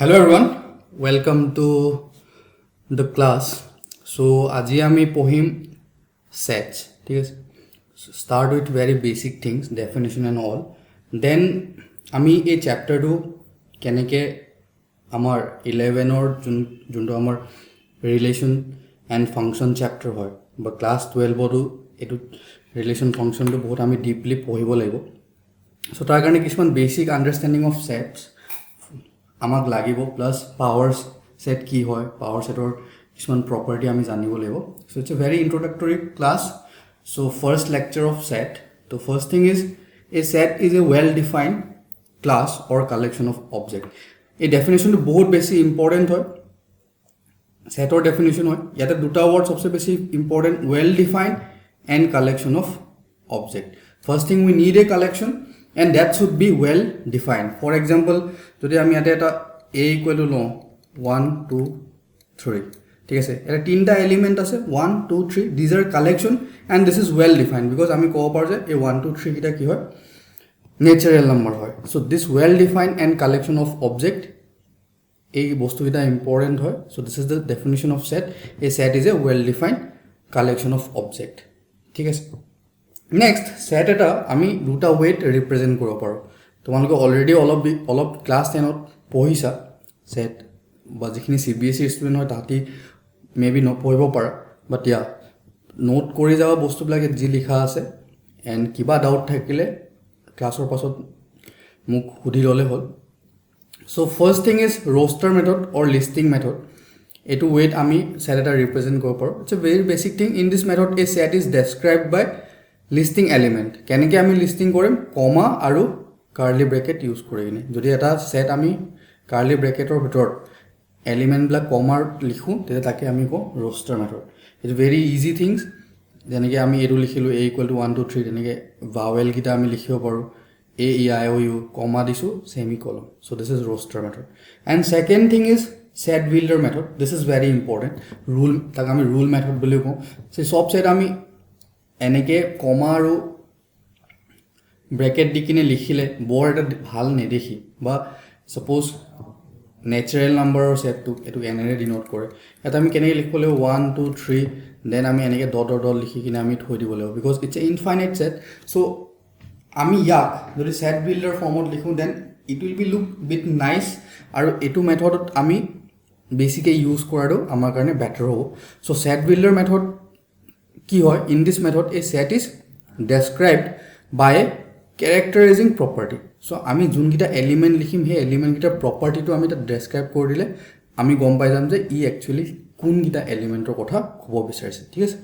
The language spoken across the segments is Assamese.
Hello everyone, welcome to the class. So আজি আমি পঢ়িম sets. ঠিক আছে, start with very basic things, definition and all. Then আমি এই chapterটো কেনেকে আমাৰ 11ৰ যোনটো আমাৰ relation and function chapter হয় বা class 12ৰটো এটো relation function টো বহুত আমি deeply পঢ়িব লাগিব. So তাৰ কাৰণে কিছুমান basic understanding of sets আমাক লাগিব প্লাস পাৱাৰ সেট কি হয় পাৱাৰ সেটৰ কিছুমান প্ৰপাৰ্টি আমি জানিব লাগিব so it's a very introductory class so first lecture of set তো first thing is a set is a well defined class or collection of object এই ডেফিনেশনটো বহুত বেছি ইম্পৰ্টেন্ট হয় সেটৰ ডেফিনেশন হয় ইয়াতে দুটা ওয়াৰ্ড সবচেয়ে বেছি important well defined and collection of object first thing we need a collection and that should be well defined. For example, today আমি ইয়াতে এটা a equal to 1 2 3 ঠিক আছে এটা তিনটা এলিমেন্ট আছে 1 2 3 these are collection and this is well defined because আমি কব পাৰো যে এই 1 2 3 কিটা কি হয় ন্যাচারাল নাম্বার হয় so this well defined and collection of object এই বস্তু কিটা ইম্পর্টেন্ট হয় so this is the definition of set a set is a well defined collection of object ঠিক আছে Next, set এটা আমি দুটা ওয়েট ৰিপ্ৰেজেন্ট কৰিব পাৰো তোমালোকে অলৰেডি অলপ ক্লাস 10 ত পঢ়িছা সেট বা যিখিনি সিবিএসই ষ্টুডেন্ট হয় তাতি মেবি নপঢ়িব পাৰা বাট ইয়া নোট কৰি যাবা বস্তুবিলাকে যি লিখা আছে এন্ড কিবা ডাউট থাকিলে ক্লাছৰ পাছত মোক সুধি ললে হ'ল so first thing is roster method or listing method এটো ওয়েট আমি সেট এটা ৰিপ্ৰেজেন্ট কৰিব পাৰো it's a very basic thing in this method a set is described by listing element কেনেকে আমি লিস্টিং কৰিম কমা আৰু কাৰ্লি ব্ৰেকেট ইউজ কৰি কিনে যদি এটা সেট আমি কাৰ্লি ব্ৰেকেটৰ ভিতৰত এলিমেন্ট ব্লা কমা লিখো তেতে তাকে আমি কো roster method it's very easy things যেনেকে আমি এটো লিখিলো a = 1 2 3 তেনেকে ভাৱেল কিটা আমি লিখিব পাৰো a e i o u কমা দিছো semicolon so this is roster method and second thing is set builder method this is very important rule তাক আমি rule method বুলি কও সে সব সেট আমি এনেকে কমা আৰু ব্ৰেকেট দি কিনে লিখিলে বৰ এটা ভাল নেদেখি বা সপোজ ন্যাচাৰাল নাম্বাৰৰ সেটটো এটো এনেৰে ডিনোট কৰে এটা আমি কেনেকে লিখলে 1 2 3 দেন আমি এনেকে ডট ডট ডট লিখি কিনে আমি থৈ দিব লাগিব because it's a infinite set so আমি ইয়াক যদি সেট বিল্ডাৰ ফৰ্মত লিখো then it will be look bit nice আৰু এটো মেথডত আমি বেসিকলি ইউজ কৰাটো আমাৰ কাৰণে বেটাৰ হ'ব সো সেট বিল্ডাৰ মেথড কি হয় in this method a set is described by a characterizing property so আমি যোনকিটা এলিমেন্ট লিখিম হে এলিমেন্ট কিটা property টো আমি তা ডেসক্ৰাইব কৰি দিলে আমি গম পাই যাম যে ই একচুয়ালি কোনকিটা এলিমেন্টৰ কথা ক'ব বিচাৰিছে ঠিক আছে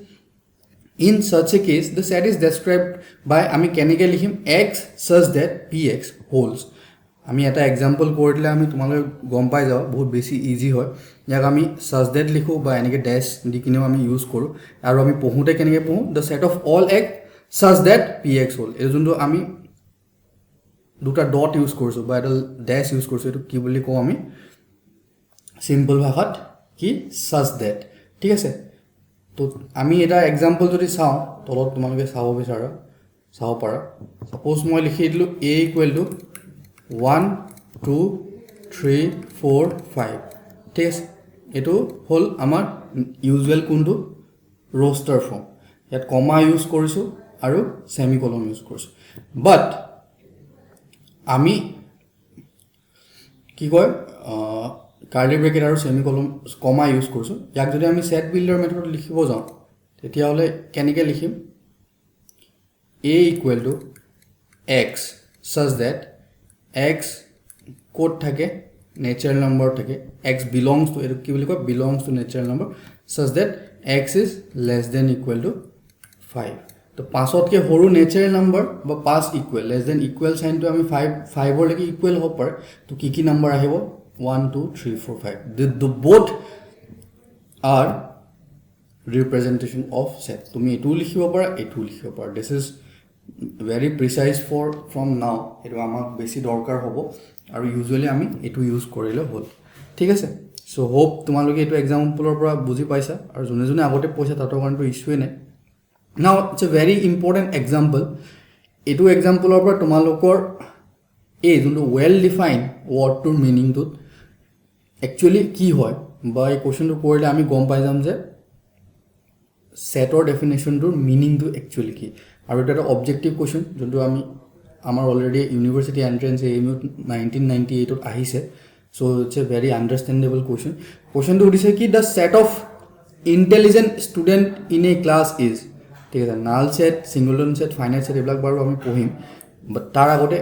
in such a case the set is described by আমি কেনেকে লিখিম x such that px holds আমি এটা एग्जांपल কৰি দিলে আমি তোমালোকে গম পাই যাও বহুত বেছি ইজি হয় ইয়াক আমি such that লিখো বা এনেকে ড্যাশ দি কিনেও আমি ইউজ কৰো আৰু আমি পঢ়োতে কেনেকে পঢ়ো the set of all x such that px hold এই যোনটো আমি দুটা ডট ইউজ কৰিছো বা এটা ড্যাশ ইউজ কৰিছো এটো কি বুলি কও আমি সিম্পল ভাষাত কি such that ঠিক আছে তো আমি এটা एग्जांपल যদি চাও তলত তোমালোকে চাব পাৰা সাপোজ মই লিখি দিলো a = 1 2 3 4 5 ঠিক আছে এটো হল আমাৰ ইউজুয়াল কোনটো roster form ইয়াত কমা ইউজ কৰিছো আৰু সেমিকোলন ইউজ কৰিছো বাট আমি কি কয় কাৰ্লি ব্ৰেকেট আৰু সেমিকোলন কমা ইউজ কৰিছো ইয়াক যদি আমি সেট বিল্ডাৰ মেথড লিখিব যাও তেতিয়া হলে কেনেকে লিখিম a = x such that x code থাকে natural number থাকে x belongs to এটো কি বুলি কয় belongs to natural number such that x is less than equal to 5 তো পাছতকে হৰু natural number বা pass equal less than equal sign to আমি 5 ৰ লাগি equal হ'ব পাৰে তো কি নাম্বাৰ আহিব 1 2 3 4 5 the both are representation of set তুমি এটো লিখিব পাৰা এটো লিখিব পাৰা this is very precise for from now এটো আমাক বেছি দৰকাৰ হ'ব আৰু ইউজুয়ালি আমি এটো ইউজ কৰিলে হ'ল ঠিক আছে সো হোপ তোমালোকে এটো एग्जांपलৰ পৰা বুজি পাইছা আৰু জনে জনে আগতে পইছা তাতৰ কাৰণটো ইস্যুৱে নাই now it's a very important example এটো एग्जांपलৰ পৰা তোমালোকৰ এই যোনটো well defined word to meaning to actually কি হয় বা এই কুৱেশ্যনটো কৰিলে আমি গম পাই যাম যে সেটৰ ডেফিনেশ্যনটোৰ মিনিংটো একচুৱেলি কি আৰু এটা অবজেক্টিভ কুৱেশ্যন যোনটো আমি আমাৰ অলৰেডি ইউনিভাৰ্চিটি এণ্ট্ৰেঞ্চ AMU 1998 আহিছে so' it's a very understandable question কুৱেশ্যনটো সুধিছে কি the set of intelligent student in a class is ঠিক আছে null set singleton set finite set এইবিলাক বাৰু আমি পঢ়িম বাট তাৰ আগতে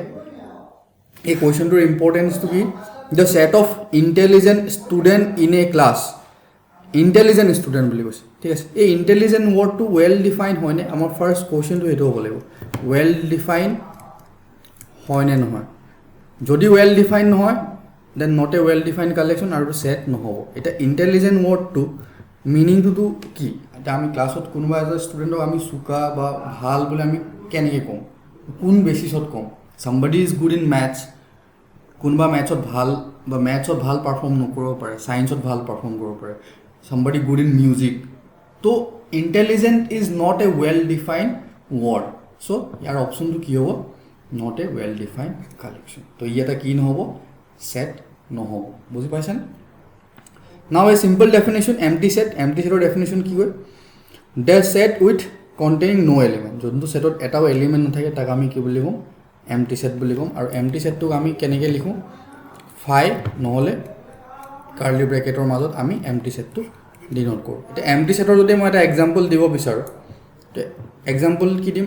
এই কুৱেশ্যনটোৰ ইম্পৰ্টেঞ্চটো কি the set of intelligent student in a class intelligent student বুলি কৈছে ঠিক আছে এই ইণ্টেলিজেণ্ট ৱৰ্ডটো ৱেল ডিফাইন হয়নে আমাৰ ফাৰ্ষ্ট কুৱেশ্যনটো সেইটো হ'ব লাগিব ৱেল ডিফাইন হয়নে নহয় যদি ৱেল ডিফাইন নহয় then not a well define collection আৰু ছেট নহ'ব এতিয়া ইণ্টেলিজেণ্ট ৱৰ্ডটো মিনিংটোতো কি এতিয়া আমি ক্লাছত কোনোবা এজন ষ্টুডেণ্টক আমি চোকা বা ভাল বুলি আমি কেনেকৈ কওঁ কোন বেচিছত কওঁ somebody is good in maths কোনোবা মেথছত ভাল বা মেথছত ভাল পাৰফৰ্ম নকৰিব পাৰে ছায়েন্সত ভাল পাৰফৰ্ম কৰিব পাৰে somebody good in music তো intelligent is not a well defined word so ইয়াৰ অপশ্যনটো কি হ'ব not a well defined collection তো ই এটা কি নহ'ব set নহ'ব বুজি পাইছেনে now a simple definition empty setor definition কি হয় the set with containing no element যোনটো সেটত এটাও এলিমেণ্ট নাথাকে তাক আমি কি বুলি ক'ম এমটি সেট বুলি ক'ম আৰু এমটি সেটটোক আমি কেনেকৈ লিখোঁ ফাই নহ'লে কাৰ্লি ব্ৰেকেটৰ মাজত আমি এমটি সেটটো ডিনোট কৰোঁ এতিয়া এমটি সেটৰ যদি মই এটা এক্সাম্পল দিব বিচাৰোঁ তো এক্সাম্পল কি দিম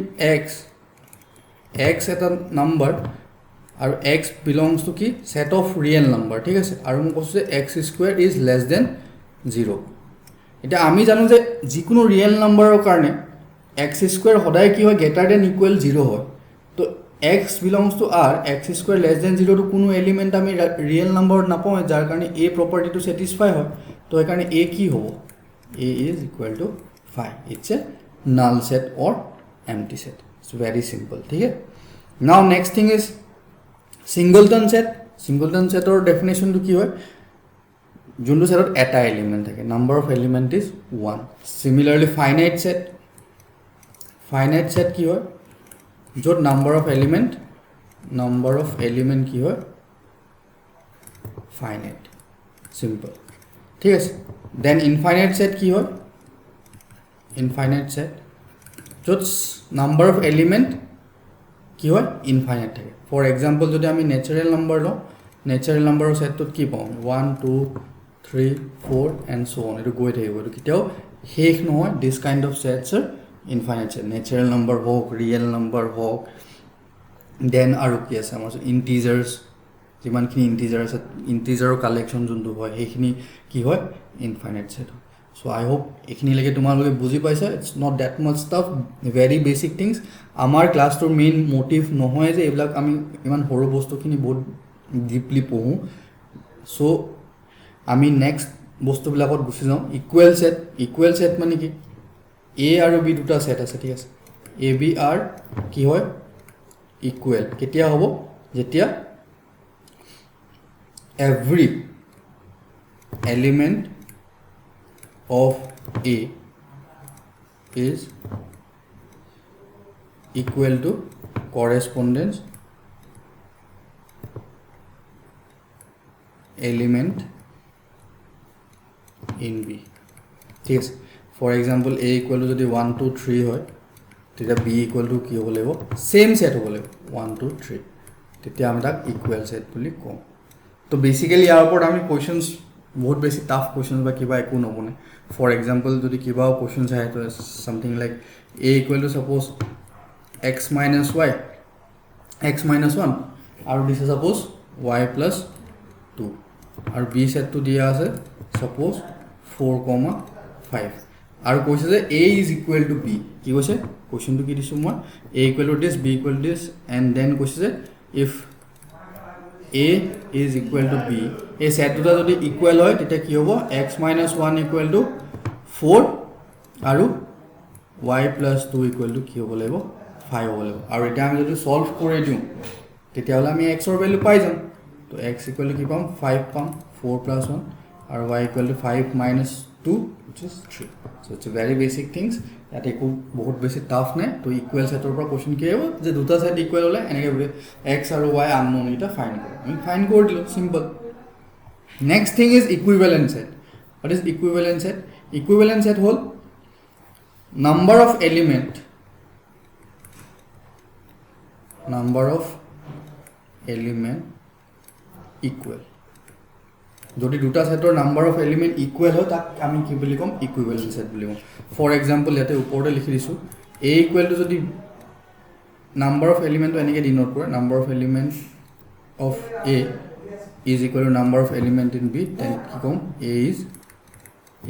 এক্স এটা নাম্বাৰ আৰু x belongs to the set of real number ঠিক আছে আৰু মই কৈছোঁ যে x square is less than 0 এতিয়া আমি জানো যে যিকোনো ৰিয়েল নাম্বাৰৰ কাৰণে এক্স স্কুৱেৰ সদায় কি হয় গ্ৰেটাৰ দেন ইকুৱেল 0 হয় তো x belongs to r x square less than 0 to কোনো এলিমেন্ট আমি রিয়েল নাম্বার নাপাওঁ যাৰ কাৰণে a প্ৰপাৰ্টিটো স্যাটিসফাই হয় তো এই কাৰণে a কি হ'ব a is equal to 5 it's a null set or empty set it's very simple ঠিক আছে now next thing is singleton setor definition to কি হয় যোনটো সেটত এটা এলিমেন্ট থাকে number of element is 1 similarly finite set কি হয় য'ত number of element কি হয় finite simple ঠিক আছে then infinite set কি হয় infinite set য'ত number of element কি হয় infinite থাকে for example যদি আমি natural number লওঁ natural number সেটটোত কি পাওঁ 1 2 3 4 and so on এটো গৈ থাকিব এটো কিটাও শেষ নহয় this kind of sets are infinite set natural number হোক real number হোক then আৰু কি আছে আমাৰ integers যিমানখিনি integer আছে integer কালেকশ্যন যোনটো হয় সেইখিনি কি হয় infinite set so I hope এইখিনি লাগে তোমালোকে বুজি পাইছা it's not that much stuff very basic things আমাৰ ক্লাছটোৰ মেইন মোটিভ নহয় যে এইবিলাক আমি ইমান সৰু বস্তুখিনি বহুত ডিপলি পঢ়ো so আমি নেক্সট বস্তুবিলাকত গুছি যাওঁ ইকুৱেল সেট মানে কি a আৰু b দুটা সেট আছে ঠিক আছে a b r কি হয় ইকুৱেল কেতিয়া হ'ব যেতিয়া every element of a is equal to correspondence element in b ঠিক আছে for example a equal to যদি 1 2 3 হয় তেতিয়া b equal to কি হ'ব লাগিব সেম সেট হ'ব লাগিব 1 2 3 তেতিয়া আমি তাক ইকুৱেল সেট বুলি কওঁ তো বেসিক্যালি ইয়াৰ ওপৰত আমি কোৱেশ্চনস বহুত বেছি টাফ কোৱেশ্চনস বা কিবা একো নবনে ফৰ এক্সাম্পল যদি কিবা কোৱেশ্চনস আহে তো something like a equal to suppose x minus y x minus 1 আৰু দিছে suppose y plus 2 আৰু b সেট তো দিয়া আছে suppose 4, 5 আৰু কৈছে যে a is equal to b কি কৈছে কোৱেশ্চনটো কি দিছো মই a equal to this b equal to this and then কৈছে যে if a is equal to b এই সেট দুটা যদি ইকুৱেল হয় তেতিয়া কি হ'ব x minus 1 equal to 4 আৰু y plus 2 equal to কি হ'ব লাগিব 5 হ'ব লাগিব আৰু এটা আমি যদি সলভ কৰি দিওঁ তেতিয়া হলে আমি x ৰ ভ্যালু পাই যাম তো x equal to কি পাম 5 পাম 4 plus 1 আৰু y equal to 5 minus 2 which is 3 so it's a very basic things that একো বহুত বেছি টাফ নাই তো ইকুৱেল সেটৰ পৰা কোৱেশ্চন কি হ'ব যে দুটা সেট ইকুৱেল হলে এনেকৈ x আৰু y আননোন এটা ফাইন্ড কৰক আমি ফাইন্ড কৰি দিলো simple Next thing is equivalent set. What is equivalent set? Equivalent set whole number of element equal. যদি দুটা সেটৰ নাম্বাৰ অফ এলিমেন্ট ইকুৱেল হয় তাক আমি কি বুলি কম ইকুইভেলেন্ট সেট বুলি কম ফৰ এক্সাম্পল ইয়াতে ওপৰতে লিখি দিছো a ইকুৱেল টু যদি নাম্বাৰ অফ এলিমেন্ট এনেকে ডিনোট কৰে number of element of a is equal to number of element in b then কি কম a is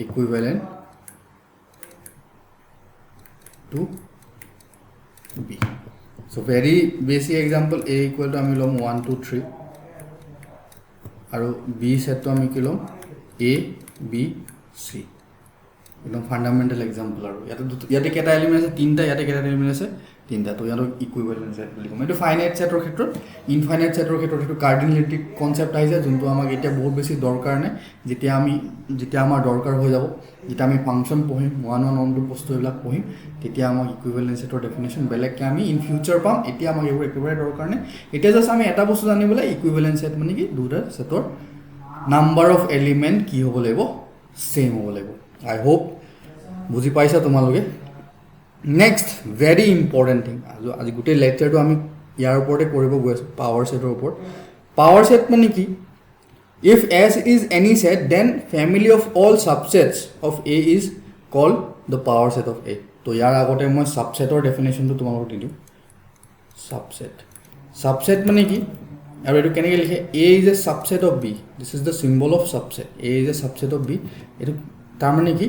equivalent to b so very basic example a equal to আমি লম 1 2 3 আৰু b সেট তো আমি কি লম a b c একদম ফান্ডামেন্টাল এক্সাম্পল আৰু ইয়াতে কেটা এলিমেন্ট আছে তিনটা ইয়াতে কেটা এলিমেন্ট আছে তিনটা তো ইয়াৰ ইকুইভেলেন্ট সেট বুলি কম এটো ফাইনাইট সেটৰ ক্ষেত্ৰত ইনফাইনাইট সেটৰ ক্ষেত্ৰত এটো কাৰ্ডিনেলিটি কনসেপ্ট আইছে যোনটো আমাক এতিয়া বহুত বেছি দৰকাৰ নাই যেতিয়া আমাৰ দৰকাৰ হৈ যাব যেতিয়া আমি ফাংচন পঢ়িম 1 1 2 বস্তুবিলাক পঢ়িম তেতিয়া আমাক ইকুইভেলেন্ট সেটৰ ডেফিনেশন বেলেগকৈ আমি ইন ফিউচাৰ পাম এতিয়া আমাক এইবোৰ একেবাৰে দৰকাৰ নাই এতিয়া জাস্ট আমি এটা বস্তু জানিবলৈ ইকুইভেলেন্ট সেট মানে কি দুটা সেটৰ নাম্বাৰ অফ এলিমেন্ট কি হ'ব লাগিব সেম হ'ব লাগিব আই হোপ বুজি পাইছা তোমালোকে নেক্সট ভেৰি ইম্পৰ্টেণ্ট থিং আজি গোটেই লেকচাৰটো আমি ইয়াৰ ওপৰতে কৰিব গৈ আছোঁ পাৱাৰ সেটৰ ওপৰত পাৱাৰ সেট মানে কি if S is any set then family of all subsets of A is called the power set of A তো ইয়াৰ আগতে মই সাবসেটৰ ডেফিনেশনটো তোমালোকক দি দিওঁ সাবসেট মানে কি আৰু এটো কেনেকৈ লিখে A is a subset of B this is the symbol of subset A is a subset of B এটো তাৰ মানে কি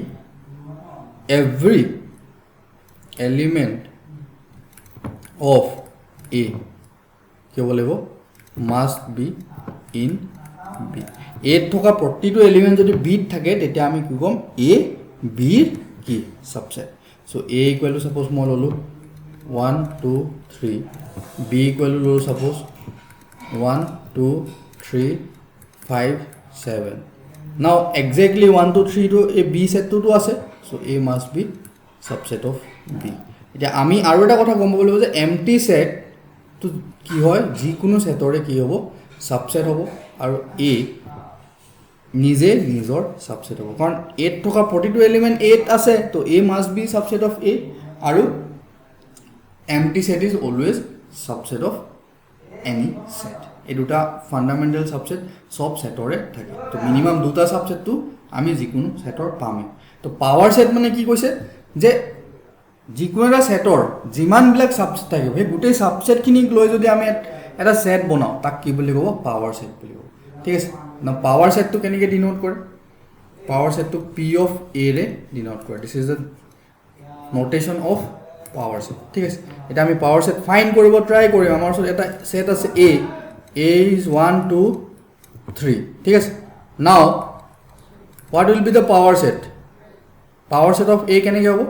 every element of A কি হ'ব লাগিব must be in B A থকা প্ৰতিটো এলিমেন্ট যদি B থাকে তেতিয়া আমি কি কম A B ৰ কি subset so A equal to suppose মই ললো 1 2 3 B equal to suppose 1 2 3 5 7 now exactly 1 2 3 to A B set to আছে so A must be subset of B এতিয়া আমি আৰু এটা কথা গম পাব লাগিব যে এমটি সেট তো কি হয় যিকোনো সেটৰে কি হ'ব সাবসেট হ'ব আৰু A নিজে নিজৰ সাবসেট হ'ব কাৰণ A থকা প্ৰতিটো এলিমেন্ট A আছে তো A must be subset of A আৰু empty set is always subset of any set এই দুটা ফান্ডামেন্টাল সাবসেট সব সেটৰে থাকে তো মিনিমাম দুটা সাবসেট তো আমি যিকোনো সেটৰ পামে তো পাৱাৰ সেট মানে কি কৈছে যে যিকোনো এটা সেটৰ যিমান বিলাক সাবসেট থাকে সেই গোটেই সাবসেটখিনিক লৈ যদি আমি এটা সেট বনাও তাক কি বুলি ক'ব পাৱাৰ সেট বুলি ক'ব ঠিক আছে না পাৱাৰ সেটটো কেনেকৈ ডিনোট কৰে পাৱাৰ সেটটো p of a ৰে ডিনোট কৰে this is the notation of power set ঠিক আছে এটা আমি পাৱাৰ সেট ফাইন্ড কৰিব ট্ৰাই কৰিম আমাৰ ওচৰত এটা সেট আছে a is 1 2 3 ঠিক আছে নাও what will be the power set of a কেনেকৈ হ'ব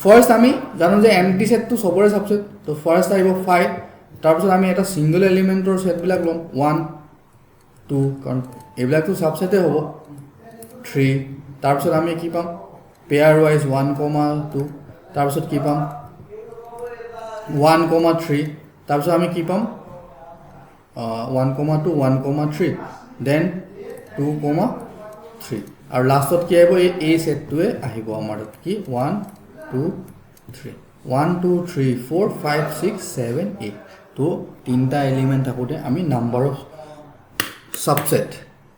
ফার্স্ট আমি জানো যে এমটি সেট তো সবৰে সাবসেট তো ফাৰ্স্ট আহিব 5 তাৰপিছত আমি এটা সিঙ্গল এলিমেন্টৰ সেট বিলাক লম 1 2 কাৰণ এইবিলাক তো সাবসেটে হ'ব 3 তাৰপিছত আমি কি পাম পেয়াৰ ওয়াইজ 1 2 তাৰপিছত কি পাম 1 3 তাৰপিছত আমি কি পাম 1 2 1 3 দেন 2 3 আৰু লাষ্টত কি আহিব এই সেটটোৱে আহিব আমাৰ কি 1 2 3 1 2 3 4 5 6 7 8 তো তিনটা এলিমেন্ট থাকোতে আমি নাম্বাৰ অফ সাবসেট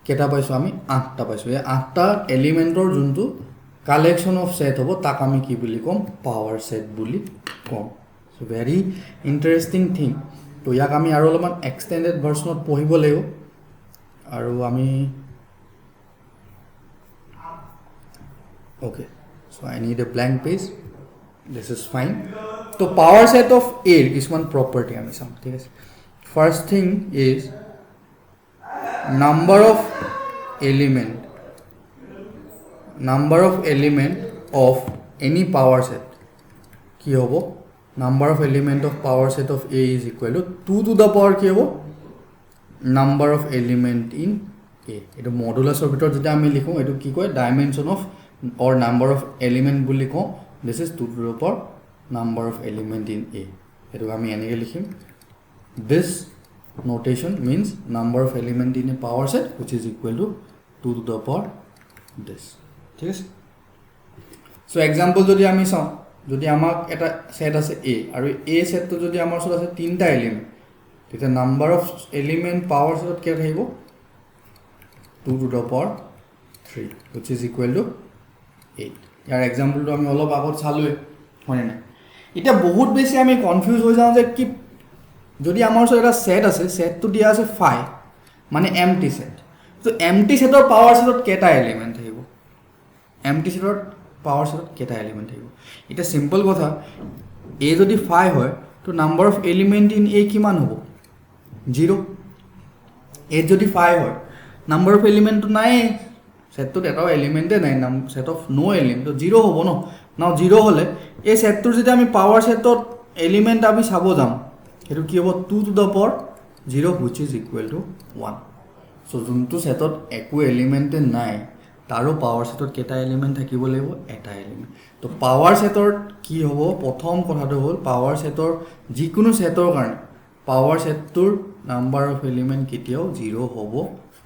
কেটা পাইছো আমি 8টা পাইছো এই 8টা এলিমেন্টৰ যোনটো কালেকশন অফ সেট হ'ব তাক আমি কি বুলি কম পাৱাৰ সেট বুলি কম সো ভেৰি ইন্টাৰেষ্টিং থিং তো ইয়াক আমি আৰু অলপমান এক্সটেন্ডেড ভাৰ্সনত পঢ়িব লাগিব আৰু আমি okay so I need a blank page this is fine so power set of A is one property ami sam thik ase first thing is number of element of any power set ki hobo number of element of power set of A is equal to 2 to the power ki hobo number of element in A eto modulus or bitor jeta ami likho eto ki koy dimension of or number of element বুলি কওঁ this is 2 to the power number of element in A এটো আমি এনেকৈ লিখিম this notation means number of element in a power set which is equal to 2 to the power this. ঠিক আছে সো এক্সাম্পল যদি আমি চাওঁ যদি আমাক এটা সেট আছে a আৰু a সেটটো যদি আমাৰ ওচৰত আছে তিনটা এলিমেন্ট তেতিয়া নাম্বাৰ অফ এলিমেন্ট পাৱাৰ সেটত কি থাকিব 2 to the power 3 which is equal to 8 ইয়াৰ এক্সাম্পলটো আমি অলপ আগত চালোৱে হয় না এটা বহুত বেছি আমি কনফিউজ হৈ যাওঁ যে কি যদি আমাৰ ওচৰত এটা সেট আছে সেটটো দিয়া আছে 5 মানে এমটি সেট তো এমটি সেটৰ পাৱাৰ সেটত কেটা এলিমেন্ট থাকিব এমটি সেটৰ পাৱাৰ সেটত কেটা এলিমেন্ট থাকিব এটা সিম্পল কথা a যদি 5 হয় তো number of element in a কিমান হ'ব 0 a যদি 5 হয় নাম্বাৰ অফ এলিমেন্ট তো নাই সেটটোত এটাও এলিমেন্টে নাই নাম সেট অফ নো এলিমেন্ট তো 0 হ'ব ন নাও 0 হলে এই সেটটোৰ যদি আমি পাৱাৰ সেটত এলিমেন্ট আমি চাব যাম এটো কি হ'ব 2 to the power 0 which is equal to 1 so যোনটো সেটত একো এলিমেন্টে নাই তাৰো পাৱাৰ সেটত কেটা এলিমেন্ট থাকিব লাগিব এটা এলিমেন্ট তো পাৱাৰ সেটৰ কি হ'ব প্ৰথম কথাটো হ'ল পাৱাৰ সেটৰ যিকোনো সেটৰ কাৰণে পাৱাৰ সেটটোৰ নাম্বাৰ অফ এলিমেন্ট কেতিয়াও 0 হ'ব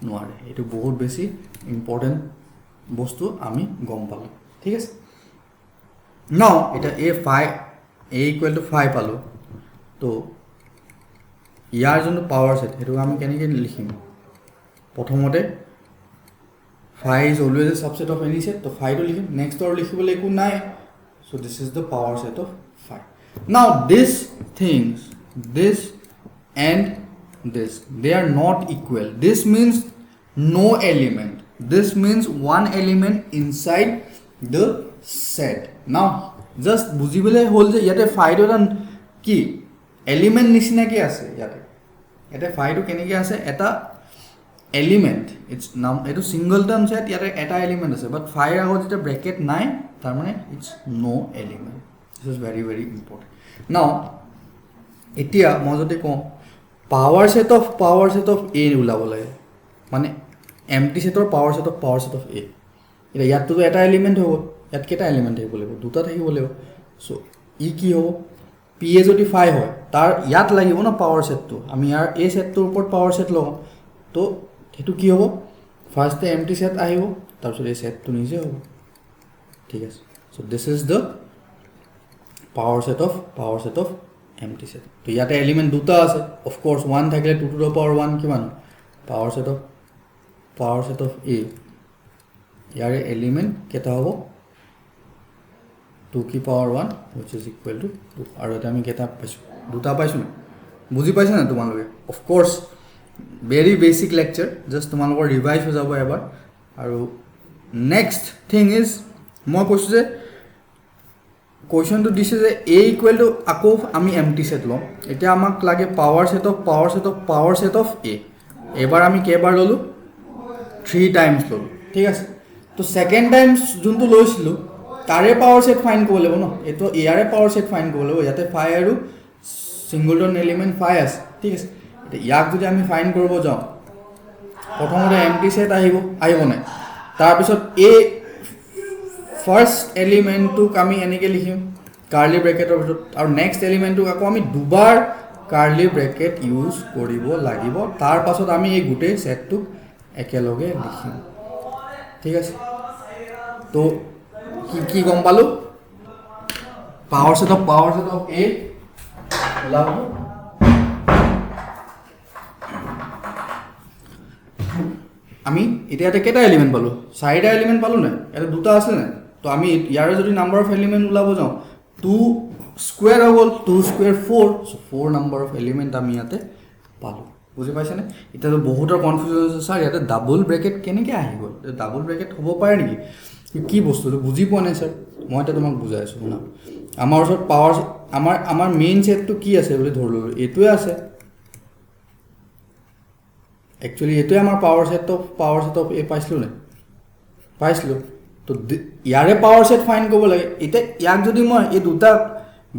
নোৱাৰে এটো বহুত বেছি ইম্পৰ্টেন্ট বস্তু আমি গম পালো ঠিক আছে নাও এটা a equal to 5 পালো তো ইয়াৰ যোনটো পাৱাৰ সেট হেতু আমি কেনেকৈ লিখিম প্ৰথমতে 5 is always a subset of any set তো 5 to লিখিম নেক্সট আৰু লিখিবলৈ একো নাই so this is the power set of 5 now this things this and this they are not equal this means no element this means one element inside the set now just বুজিবলৈ হল যে ইয়াতে 5 এটা কি এলিমেন্ট নিচিনা কি আছে ইয়াতে এটা 5 টো কেনেকৈ আছে এটা এলিমেন্ট ইটস নাম এটো সিঙ্গলটন সেট ইয়াতে এটা এলিমেন্ট আছে বাট 5 আগত যেটা ব্র্যাকেট নাই তার মানে it's no element this is very very important now এতিয়া মই যদি কওঁ পাৱাৰ সেট অফ a উলাব লাগে মানে এমটি সেটৰ পাৱাৰ সেট অফ a এটা ইয়াতটো এটা এলিমেন্ট হ'ব ইয়াত কেটা এলিমেন্ট থাকিব লাগিব দুটা থাকিব লাগিব সো ই কি হ'ব p a যদি 5 হয় তাৰ ইয়াত লাগিব না পাৱাৰ সেটটো আমি ইয়াৰ a সেটটোৰ ওপৰত পাৱাৰ সেট লগাম তো হেতু কি হ'ব ফাৰ্স্টে এমটি সেট আহিব তাৰপিছত এই সেটটো নিজে হ'ব ঠিক আছে so this is the power set of MT set তো ইয়াতে এলিমেন্ট দুটা আছে অফ কোর্স 1 থাকিলে 2 to the power 1 কিমান পাৱাৰ সেট অফ a ইয়াৰে এলিমেন্ট কেটা হ'ব 2 কি power 1 which is equal to 2 আৰু এটা আমি কেটা পাইছো দুটা পাইছো বুজি পাইছা না তোমালোকে of course very basic lecture just তোমালোকৰ ৰিভাইজ হৈ যাব এবাৰ আৰু নেক্সট থিং ইজ মই কৈছো যে কোৱেশ্চনটো দিছে যে a equal to আকৌ আমি এমটি সেট লম এতিয়া আমাক লাগে পাৱাৰ সেট অফ a এবাৰ আমি কেবাৰ ললো 3 টাইমছ ললো ঠিক আছে তো সেকেন্ড টাইমছ যোনটো লৈছিলো তাৰে পাৱাৰ সেট ফাইন কৰিব লাগিব ন এটো ইয়াৰে পাৱাৰ সেট ফাইন কৰিব লাগিব ইয়াতে 5 আৰু সিঙ্গলটন এলিমেন্ট 5 আছে ঠিক আছে ইয়াক যদি আমি ফাইন কৰিব যাওঁ প্ৰথমতে এমটি সেট আহিব নাই তাৰ পিছত a ফাৰ্স্ট এলিমেন্টটো আমি এনেকৈ লিখিম কাৰ্লি ব্ৰেকেটৰ ভিতৰত আৰু নেক্সট এলিমেন্টটো আকৌ আমি দুবাৰ কাৰ্লি ব্ৰেকেট ইউজ কৰিব লাগিব তাৰ পাছত আমি এই গোটেই সেটটো একেলগে লিখিম ঠিক আছে তো কি গম পালো পাৱাৰ সেট অফ a ওলাব আমি এতিয়াতে কেটা এলিমেন্ট পালো 4টা এলিমেন্ট পালো না এটা দুটা আছে না তো আমি ইয়াৰে যদি নাম্বাৰ অফ এলিমেন্ট উলাব যাওঁ 2 স্কয়াৰ হ'ল 2 square 4 so 4 number of element আমি ইয়াতে পালো বুজি পাইছা নে এটা তো বহুতৰ কনফিউজন আছে স্যাৰ ইয়াতে ডাবল ব্ৰেকেট কেনেকৈ আহি গ'ল ডাবল ব্ৰেকেট হ'ব পাৰে নেকি কি বস্তুটো বুজি পোৱা নাই স্যাৰ মই এটা তোমাক বুজাই আছো শুনা আমাৰ ওচৰত পাৱাৰ আমাৰ মেইন সেটটো কি আছে বুলি ধৰলো এটোৱে আছে Actually, এটো আমাৰ পাৱাৰ সেট অফ a পাইছিলো তো ইয়াৰে পাৱাৰ সেট ফাইন কৰিব লাগে এটা ইয়াক যদি মই এই দুটা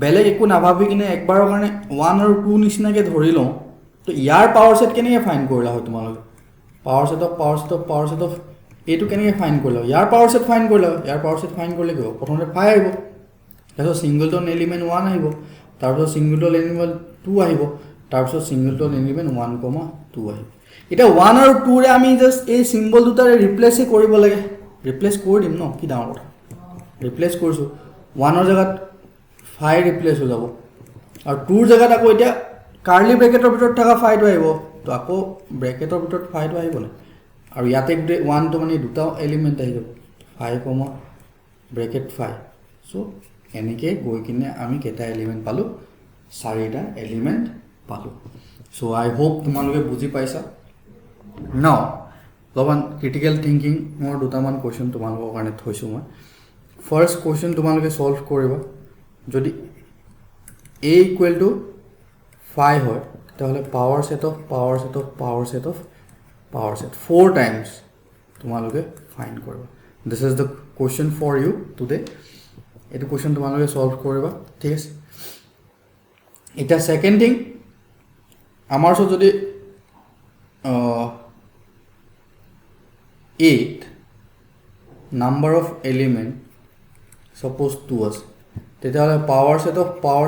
বেলেগ একো নাভাবি কিনে একবাৰৰ কাৰণে 1 আৰু 2 নিচিনাকে ধৰি লওঁ তো ইয়াৰ পাৱাৰ সেট কেনেকৈ ফাইন কৰিলা হয় তোমালোকে পাৱাৰ সেট অফ এটো কেনেকৈ ফাইন কৰিলা ইয়াৰ পাৱাৰ সেট ফাইন কৰিলা ইয়াৰ পাৱাৰ সেট ফাইন কৰিলে কি হ'ব প্ৰথমতে 5 আহিব তাৰপিছত সিঙ্গলটন এলিমেন্ট 1 আহিব তাৰপিছত সিঙ্গলটন এলিমেন্ট 2 আহিব তাৰপিছত ছিংগলটন এলিমেণ্ট 1,2 আহিব এতিয়া 1 আৰু 2 ৰে আমি জাষ্ট এই চিম্বল দুটাৰে ৰিপ্লেচে কৰিব লাগে ৰিপ্লেচ কৰি দিম ন কি ডাঙৰ কথা ৰিপ্লেচ কৰিছোঁ 1 ৰ জেগাত 5 ৰিপ্লেচ হৈ যাব আৰু 2 ৰ জেগাত আকৌ এতিয়া কাৰ্লি ব্ৰেকেটৰ ভিতৰত থকা 5 টো আহিব তো আকৌ ব্ৰেকেটৰ ভিতৰত 5 টো আহিব না আৰু ইয়াতে 1 টো মানে দুটা এলিমেণ্ট আহি যাব 5, ব্ৰেকেট 5 সো এনেকৈ গৈ কিনে আমি কেইটা এলিমেণ্ট পালোঁ 4টা এলিমেণ্ট পালোঁ সো আই হোপ তোমালোকে বুজি পাইছা নাও অলপমান ক্ৰিটিকেল থিংকিং মোৰ দুটামান কুৱেশ্যন তোমালোকৰ কাৰণে থৈছোঁ মই ফাৰ্ষ্ট কুৱেশ্যন তোমালোকে সলভ কৰিবা যদি a ইকুৱেল টু 5 হয় তেতিয়াহ'লে power set of power set of power set of power set 4 times তোমালোকে ফাইণ্ড কৰিবা this is the question for you today এইটো কুৱেশ্যন তোমালোকে সলভ কৰিবা ঠিক আছে এটা সেকেন্ড থিং আমাৰ ওচৰত যদি 8 number of element suppose 2 আছে তেতিয়াহ'লে পাৱাৰ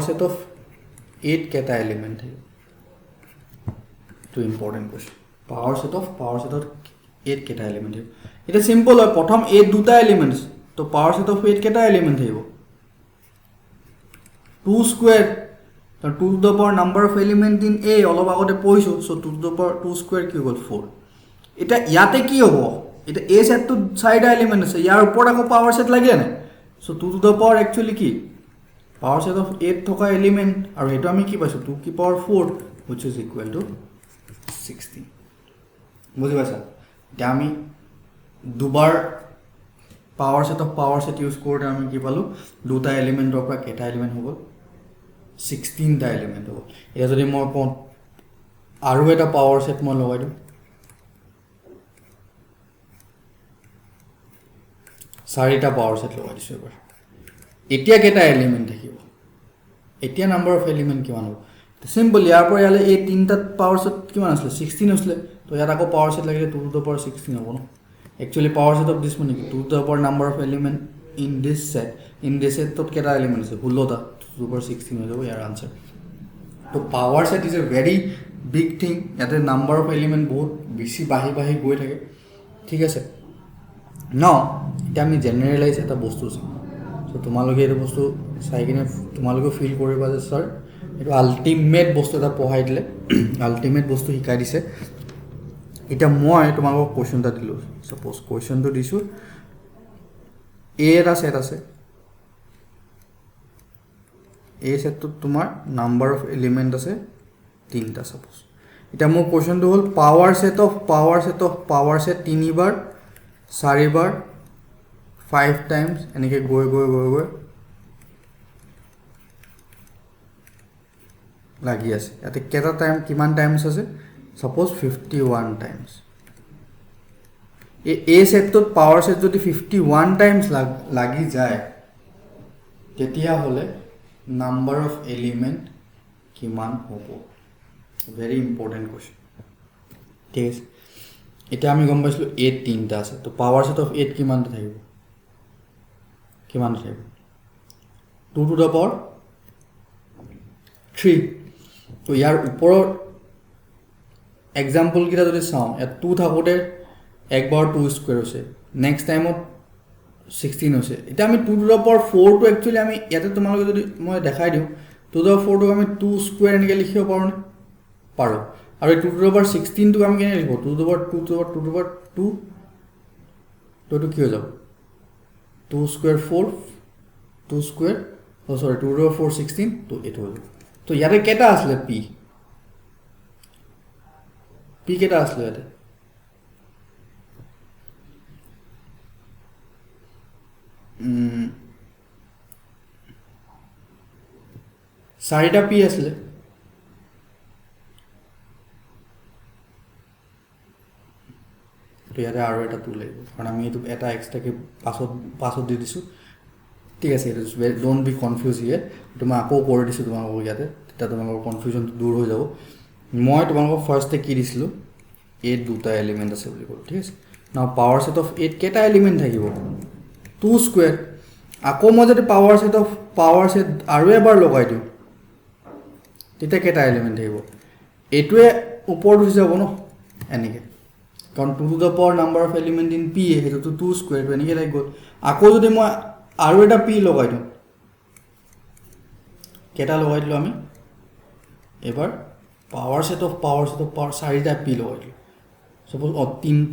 সেট অফ 8 কেইটা এলিমেণ্ট থাকিব to important question power set of 8 কেটা এলিমেন্ট থাকিব এটা সিম্পল হয় প্ৰথম 8 দুটা এলিমেন্টস তো power set of 8 কেটা এলিমেন্ট থাকিব 2 স্কয়াৰ তো 2 to the power number of element in a অলপ আগতে পঢ়িছো so 2 to the power 2 square কি হ'ল 4 এটা ইয়াতে কি হ'ব এটা a সেট তো 4টা এলিমেন্ট আছে ইয়াৰ ওপৰত আকৌ পাৱাৰ সেট লাগে না so 2 to the power actually কি power set of 8 থকা এলিমেন্ট আৰু এটা আমি কি পাইছো 2 কি power 4 which is equal to 16 বুঝি পাইছা এতিয়া আমি দুবাৰ পাৱাৰ সেট ইউজ কৰোঁতে আমি কি পালোঁ দুটা এলিমেণ্টৰ পৰা কেইটা এলিমেণ্ট হ'ব 16টা এলিমেণ্ট হ'ব এতিয়া যদি মই কওঁ আৰু এটা পাৱাৰ সেট মই লগাই দিওঁ 4টা পাৱাৰ সেট লগাই দিছোঁ এবাৰ এতিয়া কেইটা এলিমেণ্ট থাকিব এতিয়া নাম্বাৰ অফ এলিমেণ্ট কিমান হ'ব সিম্পল ইয়াৰ পৰা ইয়ালে এই তিনটা পাৱাৰ সেট কিমান আছিল 16 আছিল তো ইয়াত আকৌ পাৱাৰ সেট লাগিলে 2 to the power 16 হ'ব ন actually power set of this মানে কি 2 to the power number of element in this set তো কেটা এলিমেন্ট আছে 16টা 2 to the power 16 হৈ যাব ইয়াৰ আনসাৰ তো power set is A very big thing ইয়াতে নাম্বাৰ অফ এলিমেন্ট বহুত বেছি বাঢ়ি গৈ থাকে ঠিক আছে ন এটা আমি জেনাৰেলাইজ এটা বস্তু আছে সো তোমালোকে এই বস্তু চাই কিনে তোমালোকে ফিল কৰিবা যে স্যাৰ এটা আল্টিমেট বস্তু এটা পঢ়াই দিলে আল্টিমেট বস্তু শিকাই দিছে এটা মই তোমালোকক কোৱেশ্চনটা দিলোঁ সাপোজ কোৱেশ্চনটো দিছোঁ এ এটা সেট আছে এ সেটটো তোমাৰ নাম্বাৰ অফ এলিমেন্ট আছে 3টা সাপোজ এটা মোৰ কোৱেশ্চনটো হ'ল পাৱাৰ সেট 3 বাৰ 4 বাৰ 5 টাইমছ এনেকৈ গৈ লাগি আছে ইয়াতে কেটা টাইম কিমান টাইমছ আছে সাপোজ 51 টাইমছ এ সেটটোত পাৱাৰ সেট যদি 51 টাইমছ লাগি যায় তেতিয়া হলে নাম্বাৰ অফ এলিমেন্ট কিমান হ'ব ভেৰি ইম্পৰ্টেন্ট কোৱেশ্চন ঠিক আছে এটা আমি গম পাইছিলো 8 তিনটা আছে তো পাৱাৰ সেট অফ 8 কিমানটা থাকিব 2 to the power 3 তো ইয়াৰ ওপৰৰ এক্সাম্পল কিটা যদি চাওঁ ইয়াত 2 থাকোতে একবাৰ 2 স্কয়াৰ হৈছে নেক্সট টাইমত 16 হৈছে এটা আমি 2 to the power 4 টো একচুয়ালি আমি ইয়াতে তোমালোকে যদি মই দেখাই দিওঁ 2 to the power 4 টো আমি 2 স্কয়াৰ এনেকৈ লিখিব পাৰো আৰু 2 to the power 16 টো আমি কেনে লিখিব 2 to the power 2 to the power 2 তো কি হৈ যাব 2 স্কয়াৰ 4 2 স্কয়াৰ সৰি 2 to the power 4 16 তো এটো হৈ যাব তো ইয়াতে কেটা আসলে p কেটা আসলে ইয়াতে 4টা p আসলে তো ইয়াতে আৰু এটা 2 লাগিব কাৰণ আমি এটো এটা এক্সট্ৰাকে পাছত দি দিছো ঠিক আছে ডোন্ট বি কনফিউজ হিয়াৰ তো মই আকৌ কৰি দিছো তোমালোকক ইয়াতে তেতিয়া তোমালোকৰ কনফিউজনটো দূৰ হৈ যাব মই তোমালোকক ফাৰ্ষ্টে কি দিছিলো 8 দুটা এলিমেন্ট আছে বুলি ক'লো ঠিক আছে নাও পাৱাৰ সেট অফ 8 কেটা এলিমেন্ট থাকিব 2 স্কয়াৰ আকৌ মই যদি পাৱাৰ সেট আৰু এবাৰ লগাই দিওঁ তেতিয়া কেটা এলিমেন্ট থাকিব এইটোৱে ওপৰত হৈ যাব ন এনেকৈ কাৰণ 2 to the power number of element in P সেইটোতো 2 স্কুৱেৰটো এনেকৈ লাগি গ'ল আকৌ যদি মই আৰু এটা পি লগাই দিওঁ কেইটা লগাই দিলোঁ আমি এবাৰ পাৱাৰ ছেট অফ পাৱাৰ চাৰিটা পি লগাই দিলোঁ suppose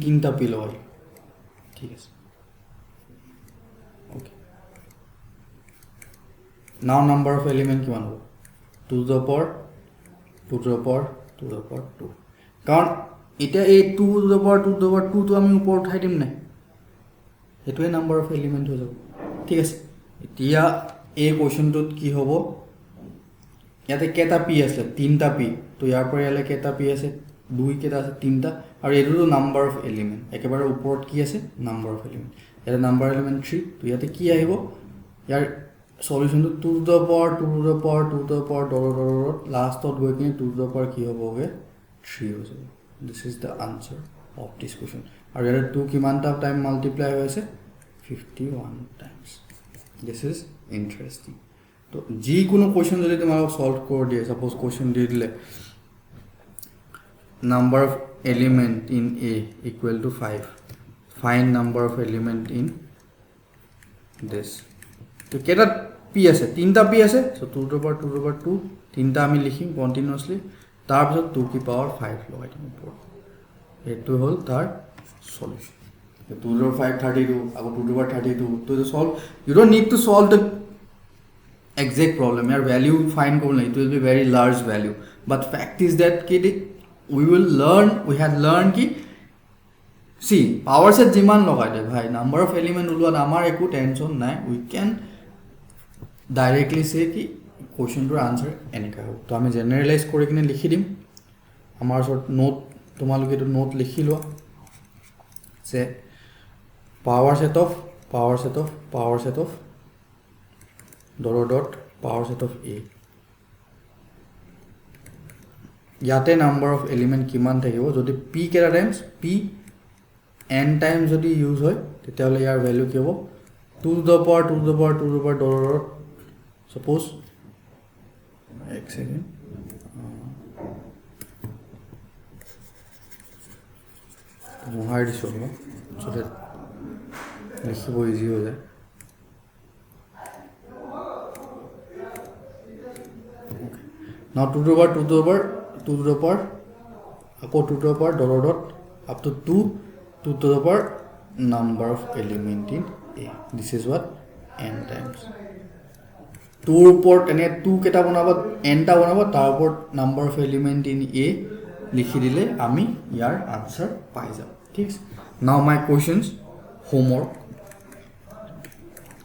তিনটা পি লগাই দিলোঁ ঠিক আছে অ'কে নাও নাম্বাৰ অফ এলিমেণ্ট কিমান হ'ব 2 to the power 2 কাৰণ এতিয়া এই 2 to the power 2 টো আমি ওপৰত উঠাই দিম নাই সেইটোৱে নাম্বাৰ অফ এলিমেণ্ট হৈ যাব ঠিক আছে এতিয়া এই কুৱেশ্যনটোত কি হ'ব ইয়াতে কেইটা পি আছে তিনটা পি তো ইয়াৰ পৰা ইয়ালৈ কেইটা পি আছে 2 কেইটা আছে তিনটা আৰু এইটোতো নাম্বাৰ অফ এলিমেণ্ট একেবাৰে ওপৰত কি আছে নাম্বাৰ অফ এলিমেণ্ট ইয়াতে নাম্বাৰ এলিমেণ্ট 3 তো ইয়াতে কি আহিব ইয়াৰ সলিউশনটো 2 to the power ডট লাষ্টত গৈ কিনে 2 to the power কি হ'বগে 3 হৈ যাব this is the answer of this question আৰু ইয়াতে 2 কিমানটা টাইম মাল্টিপ্লাই হৈ আছে 51 টাইমছ দিস ইজ ইণ্টাৰেষ্টিং তো যিকোনো কুৱেশ্যন যদি তোমালোক সলভ কৰি দিয়ে সাপোজ কুৱেশ্যন দি দিলে number of element in A equal to 5 find number of element in this তো কেটা পি আছে তিনটা পি আছে সো 2 to the power 2 তিনটা আমি লিখিম কন্টিনিউয়াসলি তার পিছত 2 কি পাওয়ার 5 লগাই দিম উপর এটো হল তার সলিউশন 2 to the power 5 32 আবার 2 to the power 32 তো solve you don't need to solve the exact problem your value find করলে it will be very large value but fact is that kid we had learned ki see power set jiman logai de bhai number of element ulwa amar eku tension nai we can directly say ki question to answer enika hob to ami generalize kori kine likhi dim amar sort note tomaloke to note likhi loa say power set of dot power set of A ইয়াতে নাম্বাৰ অফ এলিমেণ্ট কিমান থাকিব যদি p কেটা টাইমছ p n টাইমছ যদি ইউজ হয় তেতিয়াহলে ইয়াৰ ভ্যালু কি হ'ব 2 to the power dot suppose এক সেকেন্ড মোহাই দিছো সো দ্যাট লিখিব ইজি হৈ যায় now 2 to the power আকৌ 2 to the power dot up to 2 to the power number of element in A this is what n times 2 উপৰত এনে 2 কেটা বনাবা n টা বনাবা তাৰ উপৰত number of element in A লিখি দিলে আমি ইয়াৰ আনসাৰ পাই যাম ঠিক আছে now my questions homework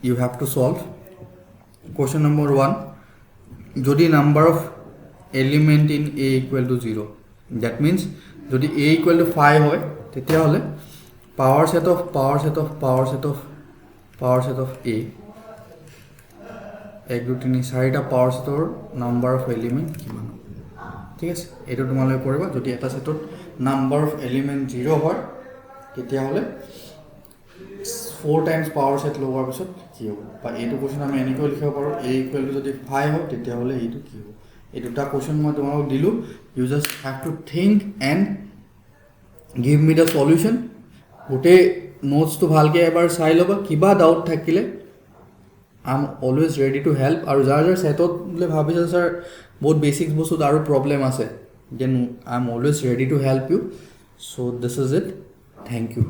you have to solve question number 1 যদি number of element in A equal to 0 that means যদি A equal to 5 হয় তেতিয়া হলে power set of A 1 2 3 4টা power set or number of element কিমান ঠিক আছে এটো তোমালৈ কৰিবা যদি এটা সেটত number of element 0 হয় তেতিয়া হলে 4 times power set লগোৱাৰ পিছত কি হ'ব বা এটো কোৱেশ্চন আমি এনেকৈ লিখিব পাৰো A equal to যদি 5 হয় তেতিয়া হলে এটো কি হ'ব এই দুটা কোৱেশ্চন মই তোমাক দিলু you just have to think and give me the solution গোটে নোটস তো ভালকে এবাৰ চাই লবা কিবা ডাউট থাকিলে I am always ready to help আৰু যাৰ সেটত বলে ভাবিছা স্যাৰ বহুত বেসিক বস্তুত আৰু প্ৰবলেম আছে then I am always ready to help you so this is it thank you